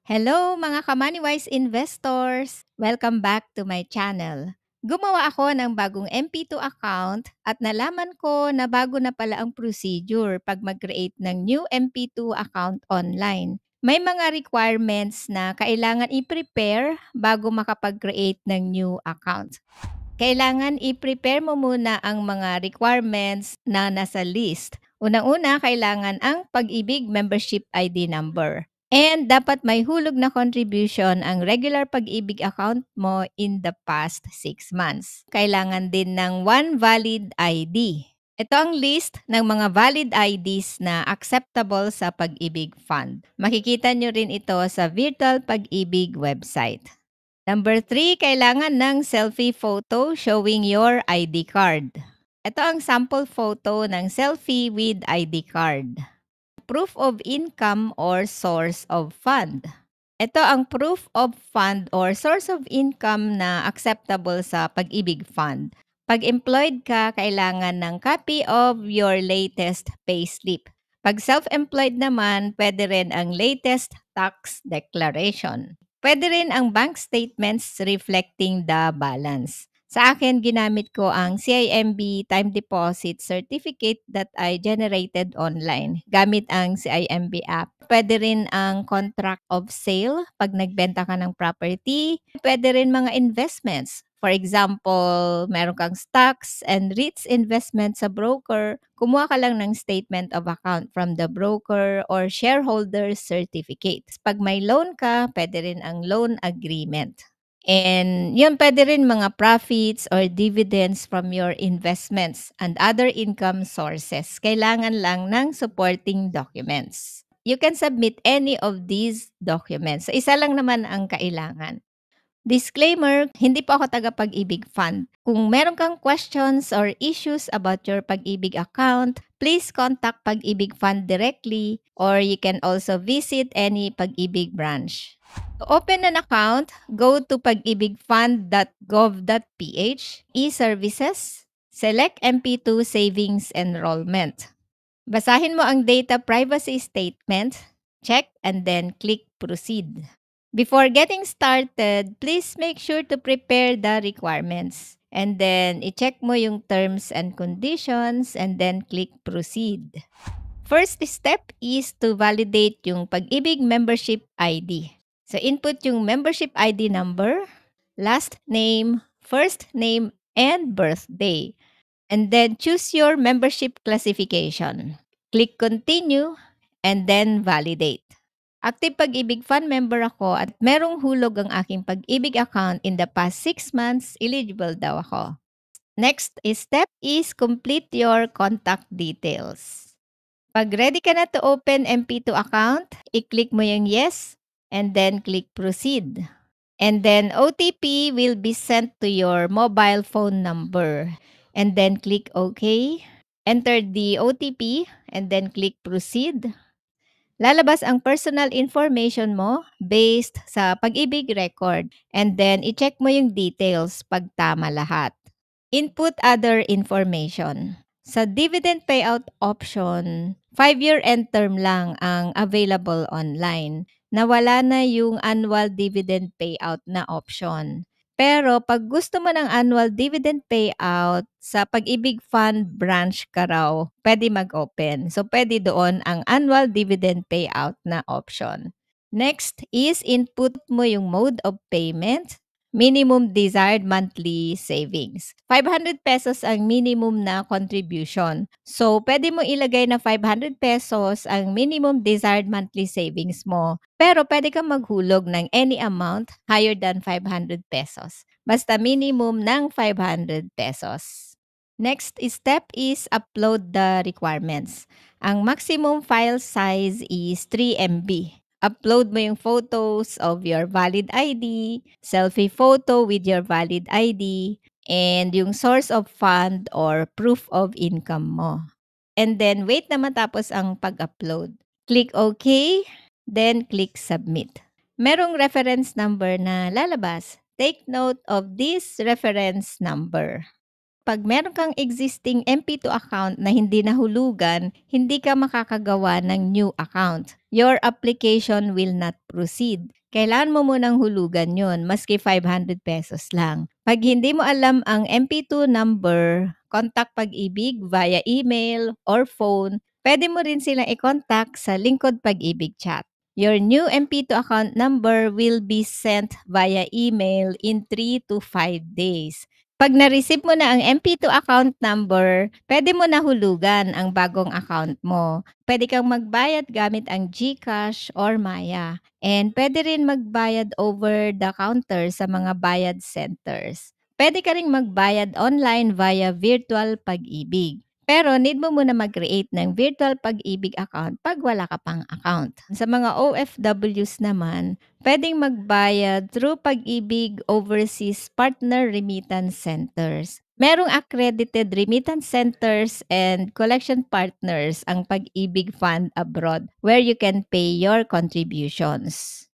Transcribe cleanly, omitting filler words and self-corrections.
Hello mga ka-Moneywise investors! Welcome back to my channel. Gumawa ako ng bagong MP2 account at nalaman ko na bago na pala ang procedure pag mag-create ng new MP2 account online. May mga requirements na kailangan i-prepare bago makapag-create ng new account. Kailangan i-prepare mo muna ang mga requirements na nasa list. Unang-una, kailangan ang Pag-ibig membership ID number. And dapat may hulog na contribution ang regular Pag-ibig account mo in the past 6 months. Kailangan din ng one valid ID. Ito ang list ng mga valid IDs na acceptable sa Pag-ibig Fund. Makikita nyo rin ito sa Virtual Pag-ibig website. Number 3, kailangan ng selfie photo showing your ID card. Ito ang sample photo ng selfie with ID card. Proof of income or source of fund. Ito ang proof of fund or source of income na acceptable sa Pag-ibig Fund. Pag employed ka, kailangan ng copy of your latest payslip. Pag self-employed naman, pwede rin ang latest tax declaration. Pwede rin ang bank statements reflecting the balance. Sa akin, ginamit ko ang CIMB Time Deposit Certificate that I generated online gamit ang CIMB app. Pwede rin ang contract of sale pag nagbenta ka ng property. Pwede rin mga investments. For example, meron kang stocks and REITs investment sa broker. Kumuha ka lang ng statement of account from the broker or shareholder certificate. Pag may loan ka, pwede rin ang loan agreement. And yun, pwede rin mga profits or dividends from your investments and other income sources. Kailangan lang ng supporting documents. You can submit any of these documents. So, isa lang naman ang kailangan. Disclaimer, hindi po ako taga-Pag-ibig Fund. Kung meron kang questions or issues about your Pag-ibig account, please contact Pag-ibig Fund directly or you can also visit any Pag-ibig branch. To open an account, go to pagibigfund.gov.ph, e-services, select MP2 Savings Enrollment. Basahin mo ang data privacy statement, check, and then click proceed. Before getting started, please make sure to prepare the requirements. And then, i-check mo yung terms and conditions and then click proceed. First step is to validate yung Pag-ibig membership ID. So, input yung membership ID number, last name, first name, and birthday. And then choose your membership classification. Click continue and then validate. Active Pag-ibig Fund member ako at merong hulog ang aking Pag-ibig account in the past 6 months, eligible daw ako. Next step is complete your contact details. Pag ready ka na to open MP2 account, i-click mo yung yes and then click proceed. And then OTP will be sent to your mobile phone number. And then click OK. Enter the OTP and then click proceed. Lalabas ang personal information mo based sa Pag-ibig record. And then i-check mo yung details pag tama lahat. Input other information. Sa dividend payout option, 5-year end term lang ang available online. Nawala na yung annual dividend payout na option. Pero pag gusto mo ng annual dividend payout, sa Pag-ibig Fund branch ka raw, pwede mag-open. So, pwede doon ang annual dividend payout na option. Next is input mo yung mode of payment. Minimum desired monthly savings. 500 pesos ang minimum na contribution. So, pwede mo ilagay na 500 pesos ang minimum desired monthly savings mo. Pero pwede kang maghulog ng any amount higher than 500 pesos. Basta minimum ng 500 pesos. Next step is upload the requirements. Ang maximum file size is 3 MB. Upload mo yung photos of your valid ID, selfie photo with your valid ID, and yung source of fund or proof of income mo. And then, wait na matapos ang pag-upload. Click OK, then click Submit. Merong reference number na lalabas. Take note of this reference number. pag meron kang existing MP2 account na hindi nahulugan, hindi ka makakagawa ng new account. Your application will not proceed. Kailangan mo munang hulugan yon, maski 500 pesos lang. Pag hindi mo alam ang MP2 number, contact Pag-ibig via email or phone. Pwede mo rin silang i-contact sa Lingkod Pag-ibig chat. Your new MP2 account number will be sent via email in 3 to 5 days. Pag na-receive mo na ang MP2 account number, pwede mo na hulugan ang bagong account mo. Pwede kang magbayad gamit ang GCash or Maya. And pwede rin magbayad over the counter sa mga bayad centers. Pwede ka ring magbayad online via virtual Pag-ibig. Pero need mo muna mag-create ng virtual Pag-ibig account pag wala ka pang account. Sa mga OFWs naman, pwedeng magbayad through Pag-ibig Overseas Partner Remittance Centers. Merong accredited remittance centers and collection partners ang Pag-ibig Fund abroad where you can pay your contributions.